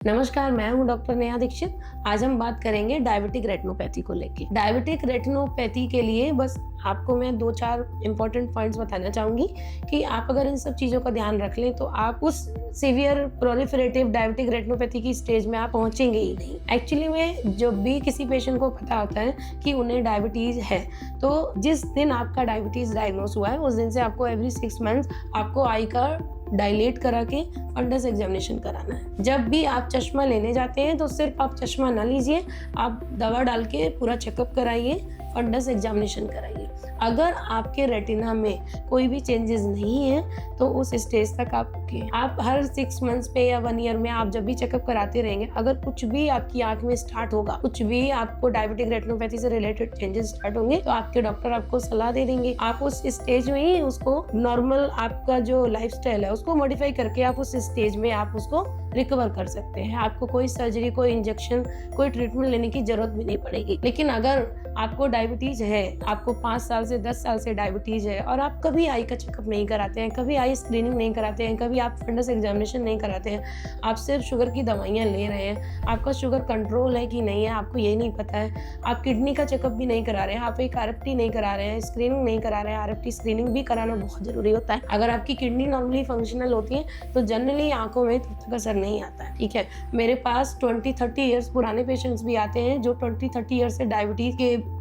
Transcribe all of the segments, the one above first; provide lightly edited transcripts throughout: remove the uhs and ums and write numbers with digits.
नमस्कार, मैं हूं डॉक्टर नेहा दीक्षित। आज हम बात करेंगे डायबिटिक रेटिनोपैथी को लेके। डायबिटिक रेटिनोपैथी के लिए बस आपको मैं 2-4 इम्पोर्टेंट पॉइंट्स बताना चाहूँगी कि आप अगर इन सब चीज़ों का ध्यान रख लें तो आप उस सीवियर प्रोलिफरेटिव डायबिटिक रेटिनोपैथी की स्टेज में आप पहुँचेंगे ही नहीं। एक्चुअली में जब भी किसी पेशेंट को पता होता है कि उन्हें डायबिटीज़ है, तो जिस दिन आपका डायबिटीज़ डायग्नोस हुआ है उस दिन से आपको एवरी 6 मंथ्स आपको आई का डायलेट करा के फंडस एग्जामिनेशन कराना है। जब भी आप चश्मा लेने जाते हैं तो सिर्फ आप चश्मा ना लीजिए, आप दवा डाल के पूरा चेकअप कराइए, फंडस एग्जामिनेशन कराइए। अगर आपके रेटिना में कोई भी चेंजेस नहीं है तो उस स्टेज तक आप हर 6 मंथ्स पे या 1 ईयर में आप जब भी चेकअप कराते रहेंगे, अगर कुछ भी आपकी आंख में स्टार्ट होगा, कुछ भी आपको डायबिटिक रेटिनोपैथी से रिलेटेड चेंजेस स्टार्ट होंगे तो आपके डॉक्टर आपको सलाह दे देंगे। आप उस स्टेज में ही उसको नॉर्मल आपका जो लाइफस्टाइल है उसको मॉडिफाई करके आप उस स्टेज में आप उसको रिकवर कर सकते हैं। आपको कोई सर्जरी, कोई इंजेक्शन, कोई ट्रीटमेंट लेने की जरूरत भी नहीं पड़ेगी। लेकिन अगर आपको डायबिटीज है, आपको 5 साल से 10 साल से डायबिटीज है और आप कभी आई का चेकअप नहीं कराते हैं, कभी आई स्क्रीनिंग नहीं कराते हैं, कभी आप फंडस एग्जामिनेशन नहीं कराते हैं, आप सिर्फ शुगर की दवाइयाँ ले रहे हैं, आपका शुगर कंट्रोल है कि नहीं है आपको ये नहीं पता है, आप किडनी का चेकअप भी नहीं करा रहे हैं, आप एक आरएफटी नहीं करा रहे हैं, स्क्रीनिंग नहीं करा रहे हैं। आरएफटी स्क्रीनिंग भी कराना बहुत जरूरी होता है। अगर आपकी किडनी नॉर्मली फंक्शनल होती है तो जनरली आंखों में तब तक असर नहीं आता है। ठीक है, मेरे पास 20-30 ईयर्स पुराने पेशेंट्स भी आते हैं जो 20-30 ईयर्स से डायबिटीज के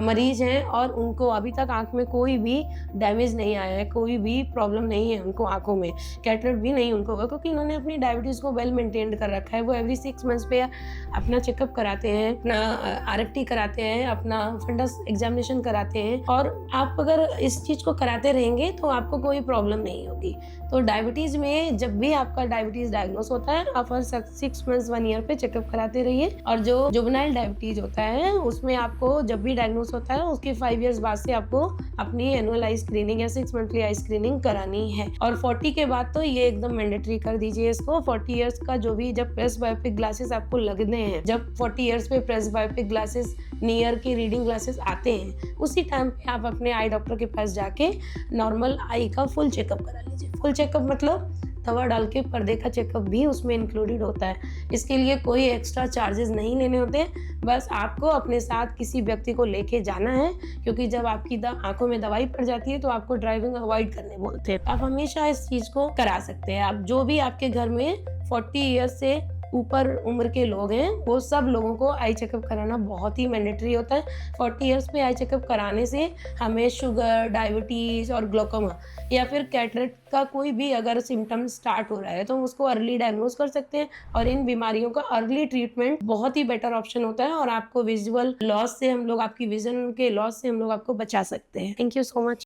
मरीज हैं और उनको अभी तक आंख में कोई भी डैमेज नहीं आया है, कोई भी प्रॉब्लम नहीं है उनको, आंखों में कैटरेक्ट भी नहीं उनको हुआ, क्योंकि इन्होंने अपनी डायबिटीज़ को वेल मेंटेन्ड कर रखा है। वो एवरी 6 मंथ्स पे अपना चेकअप कराते हैं, अपना आरएफटी कराते हैं, अपना फंडस एग्जामिनेशन कराते हैं। और आप अगर इस चीज़ को कराते रहेंगे तो आपको कोई प्रॉब्लम नहीं होगी। तो डायबिटीज़ में जब भी आपका डायबिटीज़ डायग्नोस होता है आप हर 6 मंथ्स 1 ईयर पे चेकअप कराते रहिए। और जो जुवेनाइल डायबिटीज़ होता है उसमें आपको जब भी डायग्नोस होता है उसके 5 इयर्स बाद से आपको अपनी एनुअल आई स्क्रीनिंग या 6 मंथली आई स्क्रीनिंग करानी है। और 40 के बाद तो ये एकदम मैंडेटरी कर दीजिए इसको। 40 इयर्स का जो भी जब प्रेस बायोपिक ग्लासेस आपको लगने हैं, जब 40 इयर्स पे प्रेस बायोपिक ग्लासेस नियर के रीडिंग ग्लासेस आते हैं, उसी टाइम पे आप अपने आई डॉक्टर के पास जाके नॉर्मल आई का फुल चेकअप करा लीजिए। फुल चेकअप मतलब दवा डाल के पर्दे का चेकअप भी उसमें इंक्लूडेड होता है। इसके लिए कोई एक्स्ट्रा चार्जेस नहीं लेने होते, बस आपको अपने साथ किसी व्यक्ति को लेके जाना है, क्योंकि जब आपकी आंखों में दवाई पड़ जाती है तो आपको ड्राइविंग अवॉइड करने बोलते हैं। आप हमेशा इस चीज को करा सकते हैं। आप जो भी आपके घर में 40 ईयर्स से ऊपर उम्र के लोग हैं वो सब लोगों को आई चेकअप कराना बहुत ही मैंडेटरी होता है। 40 इयर्स पे आई चेकअप कराने से हमें शुगर, डायबिटीज और ग्लोकोमा या फिर कैटरेक्ट का कोई भी अगर सिम्टम स्टार्ट हो रहा है तो हम उसको अर्ली डायग्नोज कर सकते हैं। और इन बीमारियों का अर्ली ट्रीटमेंट बहुत ही बेटर ऑप्शन होता है और आपको विजुअल लॉस से हम लोग, आपकी विजन के लॉस से हम लोग आपको बचा सकते हैं। Thank you so much.